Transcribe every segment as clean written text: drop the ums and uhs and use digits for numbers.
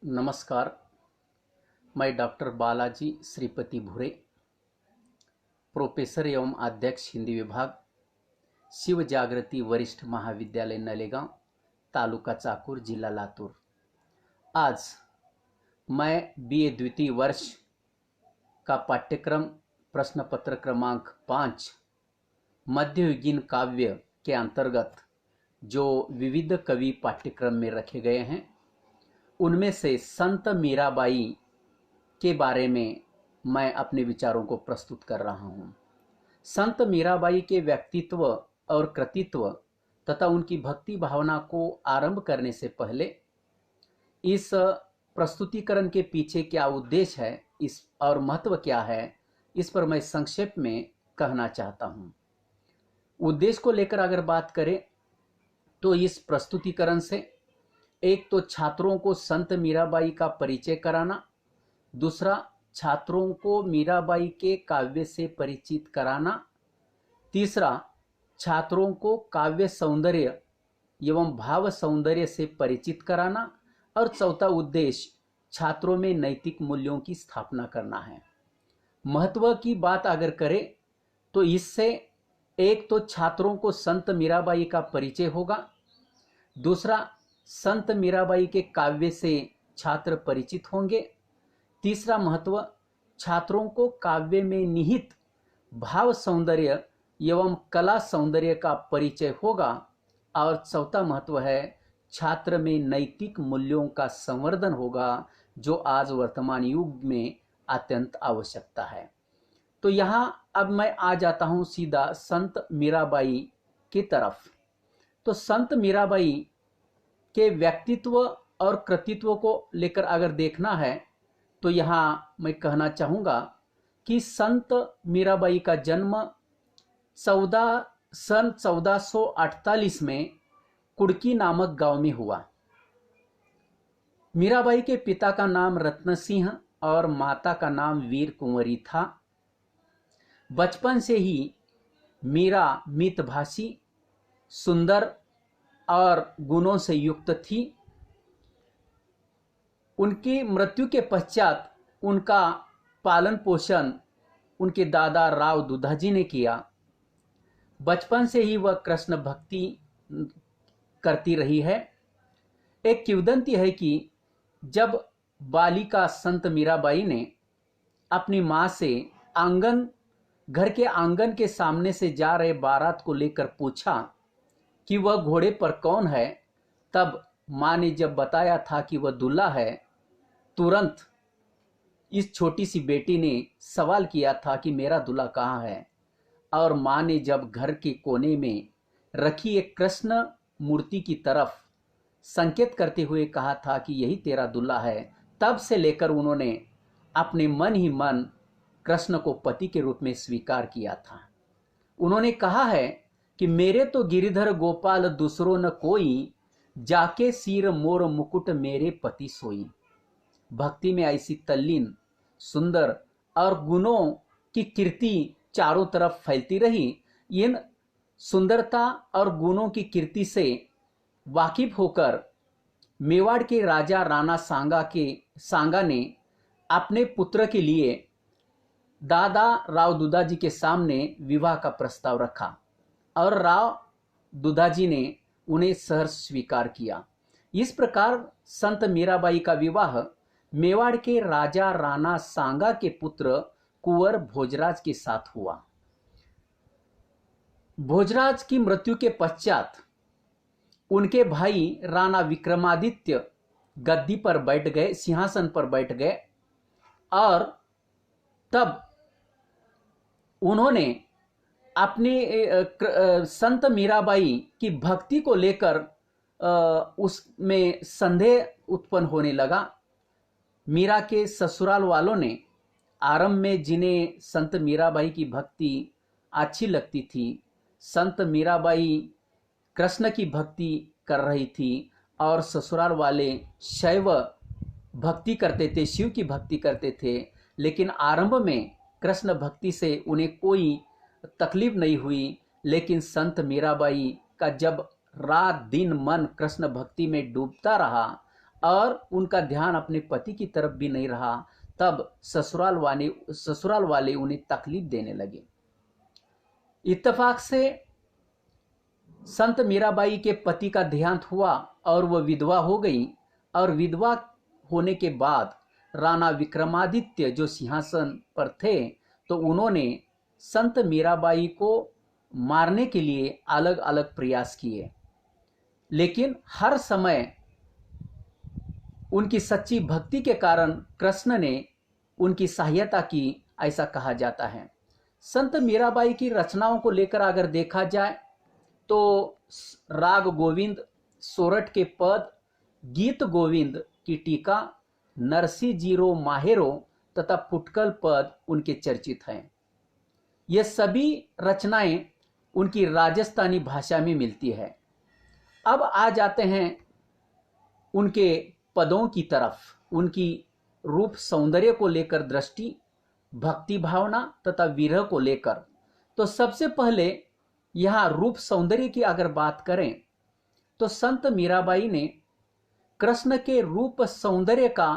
नमस्कार। मैं डॉक्टर बालाजी श्रीपति भूरे, प्रोफेसर एवं अध्यक्ष हिंदी विभाग, शिव जागृति वरिष्ठ महाविद्यालय नलेगांव, तालुका चाकूर, जिला लातूर। आज मैं बीए द्वितीय वर्ष का पाठ्यक्रम प्रश्न पत्र क्रमांक 5 मध्ययुगीन काव्य के अंतर्गत जो विविध कवि पाठ्यक्रम में रखे गए हैं उनमें से संत मीराबाई के बारे में मैं अपने विचारों को प्रस्तुत कर रहा हूं। संत मीराबाई के व्यक्तित्व और कृतित्व तथा उनकी भक्ति भावना को आरंभ करने से पहले इस प्रस्तुतिकरण के पीछे क्या उद्देश्य है इस और महत्व क्या है, इस पर मैं संक्षेप में कहना चाहता हूं। उद्देश्य को लेकर अगर बात करें तो इस प्रस्तुतिकरण से एक तो छात्रों को संत मीराबाई का परिचय कराना, दूसरा छात्रों को मीराबाई के काव्य से परिचित कराना, तीसरा छात्रों को काव्य सौंदर्य एवं भाव सौंदर्य से परिचित कराना और चौथा उद्देश्य छात्रों में नैतिक मूल्यों की स्थापना करना है। महत्व की बात अगर करें तो इससे एक तो छात्रों को संत मीराबाई का परिचय होगा, दूसरा संत मीराबाई के काव्य से छात्र परिचित होंगे, तीसरा महत्व छात्रों को काव्य में निहित भाव सौंदर्य एवं कला सौंदर्य का परिचय होगा और चौथा महत्व है छात्र में नैतिक मूल्यों का संवर्धन होगा, जो आज वर्तमान युग में अत्यंत आवश्यकता है। तो यहाँ अब मैं आ जाता हूँ सीधा संत मीराबाई की तरफ। तो संत मीराबाई के व्यक्तित्व और कृतित्व को लेकर अगर देखना है तो यहाँ मैं कहना चाहूँगा कि संत मीराबाई का जन्म सन 1448 में कुड़की नामक गांव में हुआ। मीराबाई के पिता का नाम रत्न सिंह और माता का नाम वीर कुंवरी था। बचपन से ही मीरा मितभाषी, सुंदर और गुणों से युक्त थी। उनकी मृत्यु के पश्चात उनका पालन पोषण उनके दादा राव दुधाजी ने किया। बचपन से ही वह कृष्ण भक्ति करती रही है। एक किंवदंती है कि जब बालिका संत मीराबाई ने अपनी मां से घर के आंगन के सामने से जा रहे बारात को लेकर पूछा कि वह घोड़े पर कौन है, तब मां ने जब बताया था कि वह दूल्हा है, तुरंत इस छोटी सी बेटी ने सवाल किया था कि मेरा दूल्हा कहाँ है। और मां ने जब घर के कोने में रखी एक कृष्ण मूर्ति की तरफ संकेत करते हुए कहा था कि यही तेरा दूल्हा है, तब से लेकर उन्होंने अपने मन ही मन कृष्ण को पति के रूप में स्वीकार किया था। उन्होंने कहा है कि मेरे तो गिरिधर गोपाल दूसरो न कोई, जाके सिर मोर मुकुट मेरे पति सोई। भक्ति में ऐसी तल्लीन, सुंदर और गुणों की कीर्ति चारों तरफ फैलती रही। इन सुंदरता और गुणों की कीर्ति से वाकिफ होकर मेवाड़ के राजा राणा सांगा ने अपने पुत्र के लिए दादा राव दुधाजी के सामने विवाह का प्रस्ताव रखा और राव दुधाजी ने उन्हें सहर्ष स्वीकार किया। इस प्रकार संत मीराबाई का विवाह मेवाड़ के राजा राणा सांगा के पुत्र कुंवर भोजराज के साथ हुआ। भोजराज की मृत्यु के पश्चात उनके भाई राणा विक्रमादित्य गद्दी पर बैठ गए, सिंहासन पर बैठ गए और तब उन्होंने अपनी संत मीराबाई की भक्ति को लेकर उसमें संदेह उत्पन्न होने लगा। मीरा के ससुराल वालों ने आरंभ में जिन्हें संत मीराबाई की भक्ति अच्छी लगती थी, संत मीराबाई कृष्ण की भक्ति कर रही थी और ससुराल वाले शैव भक्ति करते थे, शिव की भक्ति करते थे, लेकिन आरंभ में कृष्ण भक्ति से उन्हें कोई तकलीफ नहीं हुई। लेकिन संत मीराबाई का जब रात दिन मन कृष्ण भक्ति में डूबता रहा और उनका ध्यान अपने पति की तरफ भी नहीं रहा, तब ससुराल वाले उन्हें तकलीफ देने लगे। इत्तेफाक से संत मीराबाई के पति का देहांत हुआ और वह विधवा हो गई, और विधवा होने के बाद राणा विक्रमादित्य जो सिंहासन पर थे, तो उन्होंने संत मीराबाई को मारने के लिए अलग अलग प्रयास किए, लेकिन हर समय उनकी सच्ची भक्ति के कारण कृष्ण ने उनकी सहायता की, ऐसा कहा जाता है। संत मीराबाई की रचनाओं को लेकर अगर देखा जाए तो राग गोविंद, सोरठ के पद, गीत गोविंद की टीका, नरसी जीरो माहेरो तथा फुटकल पद उनके चर्चित हैं। ये सभी रचनाएं उनकी राजस्थानी भाषा में मिलती है। अब आ जाते हैं उनके पदों की तरफ, उनकी रूप सौंदर्य को लेकर दृष्टि, भक्ति भावना तथा विरह को लेकर। तो सबसे पहले यहाँ रूप सौंदर्य की अगर बात करें तो संत मीराबाई ने कृष्ण के रूप सौंदर्य का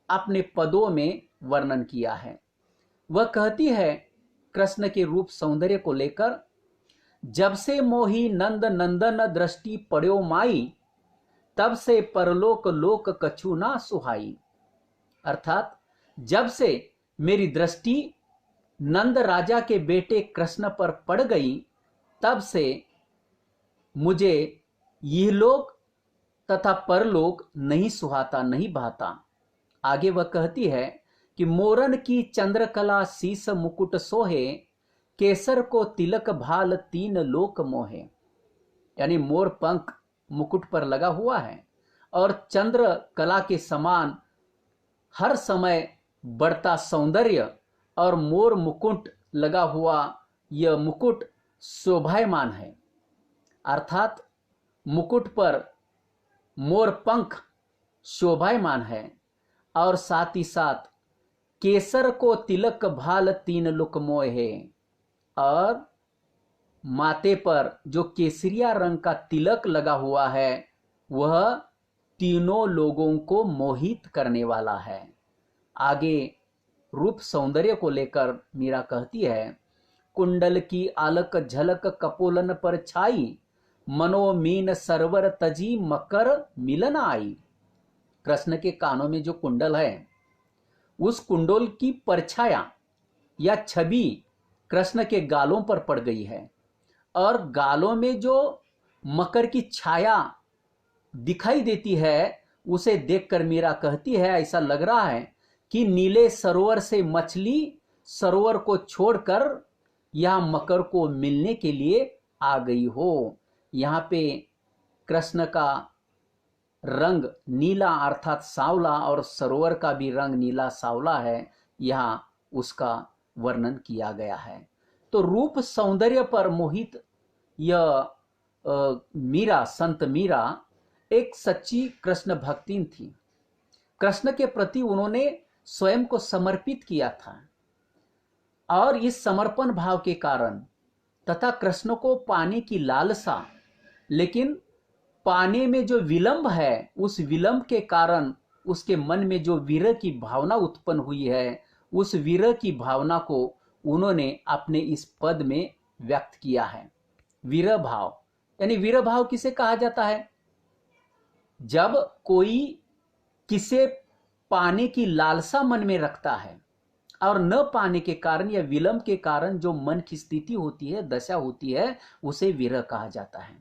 अपने पदों में वर्णन किया है। वह कहती है कृष्ण के रूप सौंदर्य को लेकर, जब से मोही नंद नंदन दृष्टि पड़ो माई, तब से परलोक लोक कछु ना सुहाई। अर्थात जब से मेरी दृष्टि नंद राजा के बेटे कृष्ण पर पड़ गई, तब से मुझे यह लोक तथा परलोक नहीं सुहाता, नहीं भाता। आगे वह कहती है कि मोरन की चंद्रकला शीस मुकुट सोहे, केसर को तिलक भाल तीन लोक मोहे। यानी मोर पंख मुकुट पर लगा हुआ है और चंद्र कला के समान हर समय बढ़ता सौंदर्य और मोर मुकुट लगा हुआ यह मुकुट शोभायमान है। अर्थात मुकुट पर मोर पंख शोभायमान है, और साथ ही साथ केसर को तिलक भाल तीन लोक मोहे, और माथे पर जो केसरिया रंग का तिलक लगा हुआ है वह तीनों लोगों को मोहित करने वाला है। आगे रूप सौंदर्य को लेकर मीरा कहती है, कुंडल की आलक झलक कपोलन पर छाई, मनोमीन सरवर तजी मकर मिलन आई। कृष्ण के कानों में जो कुंडल है, उस कुंडल की परछाया या छवि कृष्ण के गालों पर पड़ गई है, और गालों में जो मकर की छाया दिखाई देती है उसे देखकर मीरा कहती है, ऐसा लग रहा है कि नीले सरोवर से मछली सरोवर को छोड़कर यहां मकर को मिलने के लिए आ गई हो। यहाँ पे कृष्ण का रंग नीला अर्थात सांवला, और सरोवर का भी रंग नीला सांवला है, यहाँ उसका वर्णन किया गया है। तो रूप सौंदर्य पर मोहित यह मीरा, संत मीरा एक सच्ची कृष्ण भक्तिन थी। कृष्ण के प्रति उन्होंने स्वयं को समर्पित किया था, और इस समर्पण भाव के कारण तथा कृष्ण को पाने की लालसा, लेकिन पाने में जो विलंब है, उस विलंब के कारण उसके मन में जो विरह की भावना उत्पन्न हुई है, उस विरह की भावना को उन्होंने अपने इस पद में व्यक्त किया है। विरह भाव, यानी विरह भाव किसे कहा जाता है? जब कोई किसे पाने की लालसा मन में रखता है और न पाने के कारण या विलंब के कारण जो मन की स्थिति होती है, दशा होती है, उसे विरह कहा जाता है।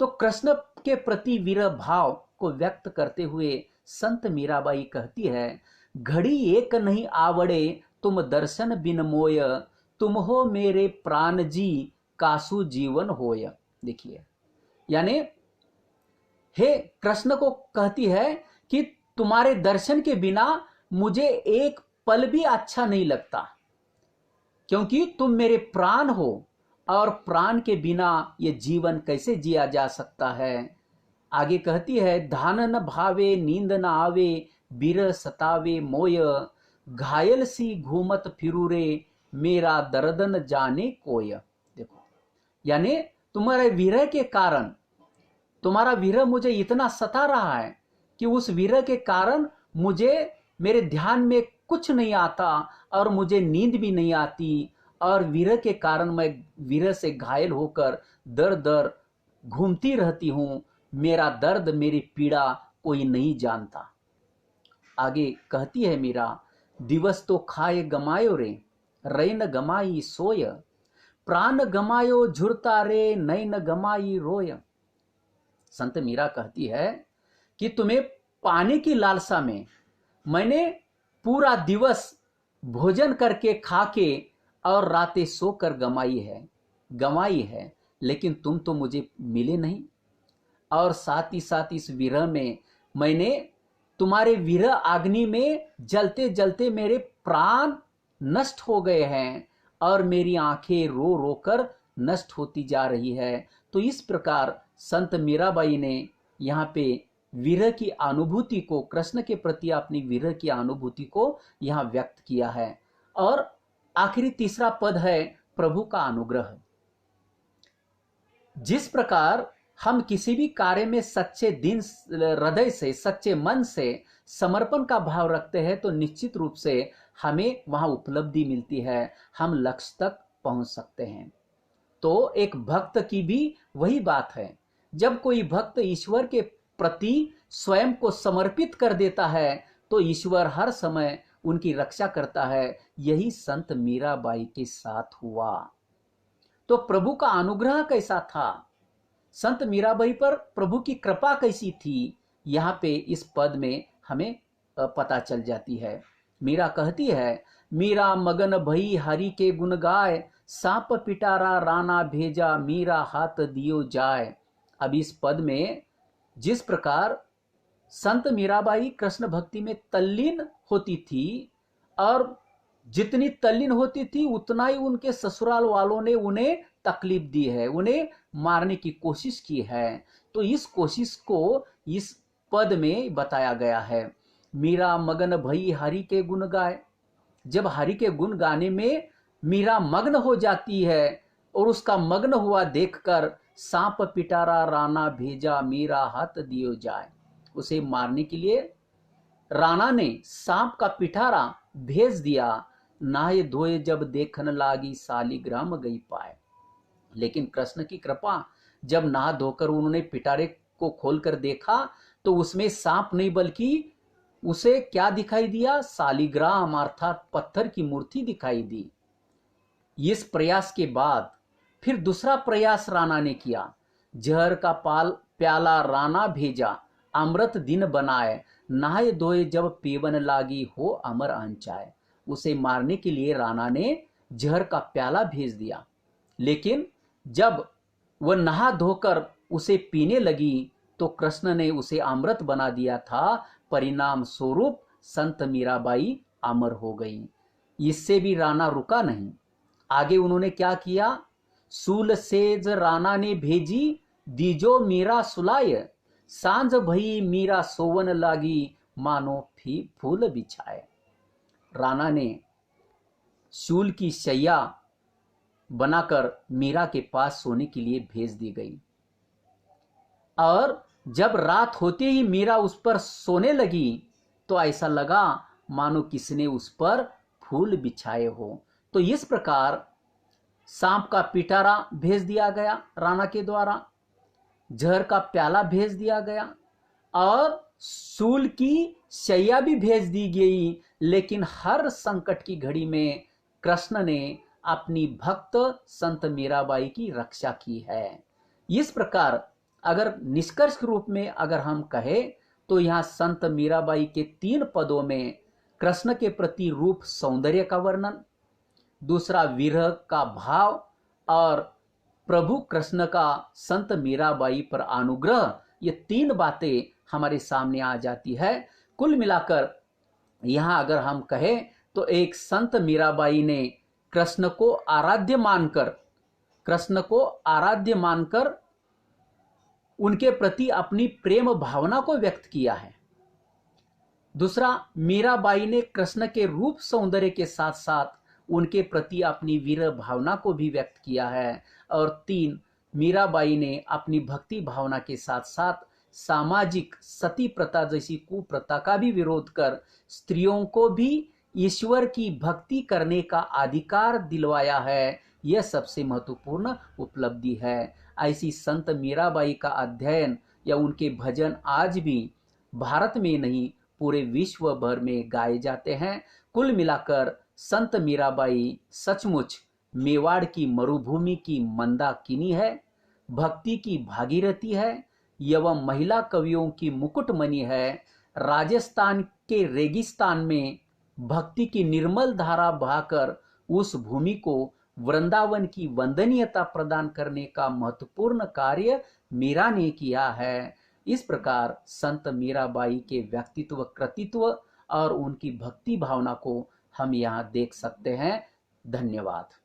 तो कृष्ण के प्रति विरह भाव को व्यक्त करते हुए संत मीराबाई कहती है, घड़ी एक नहीं आवड़े तुम दर्शन बिन मोय, तुम हो मेरे प्राण जी कासु जीवन होय। देखिए, यानी हे कृष्ण को कहती है कि तुम्हारे दर्शन के बिना मुझे एक पल भी अच्छा नहीं लगता, क्योंकि तुम मेरे प्राण हो, और प्राण के बिना ये जीवन कैसे जिया जा सकता है। आगे कहती है, धान न भावे नींद न आवे, बिरह सतावे मोय, घायल सी घूमत फिरू रे, मेरा दर्द न जाने कोय। देखो, यानी तुम्हारे विरह के कारण, तुम्हारा विरह मुझे इतना सता रहा है कि उस विरह के कारण मुझे मेरे ध्यान में कुछ नहीं आता और मुझे नींद भी नहीं आती, और विरह के कारण मैं विरह से घायल होकर दर दर घूमती रहती हूं। मेरा दर्द, मेरी पीड़ा कोई नहीं जानता। आगे कहती है मीरा, दिवस तो खाए गमायो रे, रैन गमाई सोय, प्राण गमायो झुरता रे, नैन गमाई रोय। संत मीरा कहती है कि तुम्हें पाने की लालसा में मैंने पूरा दिवस भोजन करके, खा के और रातें सोकर गंवाई है, लेकिन तुम तो मुझे मिले नहीं। और साथ ही साथ इस विरह में मैंने तुम्हारे विरह अग्नि में जलते जलते मेरे प्राण नष्ट हो गए हैं और मेरी आंखें रो रो कर नष्ट होती जा रही है। तो इस प्रकार संत मीराबाई ने यहाँ पे विरह की अनुभूति को, कृष्ण के प्रति अपनी विरह की अनुभूति को यहाँ व्यक्त किया है। और आखिरी तीसरा पद है प्रभु का अनुग्रह। जिस प्रकार हम किसी भी कार्य में सच्चे दिल, हृदय से, सच्चे मन से समर्पण का भाव रखते हैं तो निश्चित रूप से हमें वहां उपलब्धि मिलती है, हम लक्ष्य तक पहुंच सकते हैं। तो एक भक्त की भी वही बात है। जब कोई भक्त ईश्वर के प्रति स्वयं को समर्पित कर देता है तो ईश्वर हर समय उनकी रक्षा करता है। यही संत मीराबाई के साथ हुआ। तो प्रभु का अनुग्रह कैसा था, संत मीराबाई पर प्रभु की कृपा कैसी थी, यहाँ पे इस पद में हमें पता चल जाती है। मीरा कहती है, मीरा मगन भई हरि के गुण गाय, सांप पिटारा राना भेजा, मीरा हाथ दियो जाय। अब इस पद में जिस प्रकार संत मीराबाई कृष्ण भक्ति में तल्लीन होती थी, और जितनी तल्लीन होती थी उतना ही उनके ससुराल वालों ने उन्हें तकलीफ दी है, उन्हें मारने की कोशिश की है। तो इस कोशिश को इस पद में बताया गया है। मीरा मगन भई हरि के गुण गाय। जब हरि के गुण गाने में मीरा मग्न हो जाती है और उसका मग्न हुआ देखकर सांप पिटारा राणा भेजा, मीरा हाथ दियो जाए। उसे मारने के लिए राणा ने सांप का पिटारा भेज दिया। नहाए धोए जब देखन लागी, सालिग्राम गई पाए। लेकिन कृष्ण की कृपा, जब नहा धोकर उन्होंने पिटारे को खोलकर देखा तो उसमें सांप नहीं बल्कि उसे क्या दिखाई दिया, सालिग्राम अर्थात पत्थर की मूर्ति दिखाई दी। इस प्रयास के बाद फिर दूसरा प्रयास राणा ने किया। जहर का प्याला राणा भेजा, अमृत दिन बनाए, नहाए धोए जब पीवन लागी, हो अमर अंचाए। उसे मारने के लिए राणा ने जहर का प्याला भेज दिया, लेकिन जब वह नहा धोकर उसे पीने लगी तो कृष्ण ने उसे अमृत बना दिया था। परिणाम स्वरूप संत मीराबाई अमर हो गई। इससे भी राणा रुका नहीं, आगे उन्होंने क्या किया, सूल सेज राणा ने भेजी, दीजो मीरा सुलाय, सांझ भई मीरा सोवन लागी, मानो फूल बिछाए। राणा ने शूल की शैया बनाकर मीरा के पास सोने के लिए भेज दी गई, और जब रात होते ही मीरा उस पर सोने लगी तो ऐसा लगा मानो किसने उस पर फूल बिछाए हो। तो इस प्रकार सांप का पिटारा भेज दिया गया राणा के द्वारा, जहर का प्याला भेज दिया गया और शूल की शैया भी भेज दी गई। लेकिन हर संकट की घड़ी में कृष्ण ने अपनी भक्त संत मीराबाई की रक्षा की है। इस प्रकार अगर निष्कर्ष रूप में अगर हम कहें तो यहाँ संत मीराबाई के 3 पदों में कृष्ण के प्रति रूप सौंदर्य का वर्णन, दूसरा विरह का भाव, और प्रभु कृष्ण का संत मीराबाई पर अनुग्रह, ये 3 बातें हमारे सामने आ जाती है। कुल मिलाकर यहाँ अगर हम कहें तो एक संत मीराबाई ने कृष्ण को आराध्य मानकर उनके प्रति अपनी प्रेम भावना को व्यक्त किया है। दूसरा, मीराबाई ने कृष्ण के रूप सौंदर्य के साथ साथ उनके प्रति अपनी वीर भावना को भी व्यक्त किया है। और 3, मीराबाई ने अपनी भक्ति भावना के साथ साथ सामाजिक सती प्रथा जैसी कुप्रथा का भी विरोध कर स्त्रियों को भी ईश्वर की भक्ति करने का अधिकार दिलवाया है। यह सबसे महत्वपूर्ण उपलब्धि है। ऐसी संत मीराबाई का अध्ययन या उनके भजन आज भी भारत में नहीं पूरे विश्व भर में गाए जाते हैं। कुल मिलाकर संत मीराबाई सचमुच मेवाड़ की मरुभूमि की मंदाकिनी है, भक्ति की भागीरथी है एवं महिला कवियों की मुकुटमणि है। राजस्थान के रेगिस्तान में भक्ति की निर्मल धारा बहाकर उस भूमि को वृंदावन की वंदनीयता प्रदान करने का महत्वपूर्ण कार्य मीरा ने किया है। इस प्रकार संत मीराबाई के व्यक्तित्व, कृतित्व और उनकी भक्ति भावना को हम यहाँ देख सकते हैं। धन्यवाद।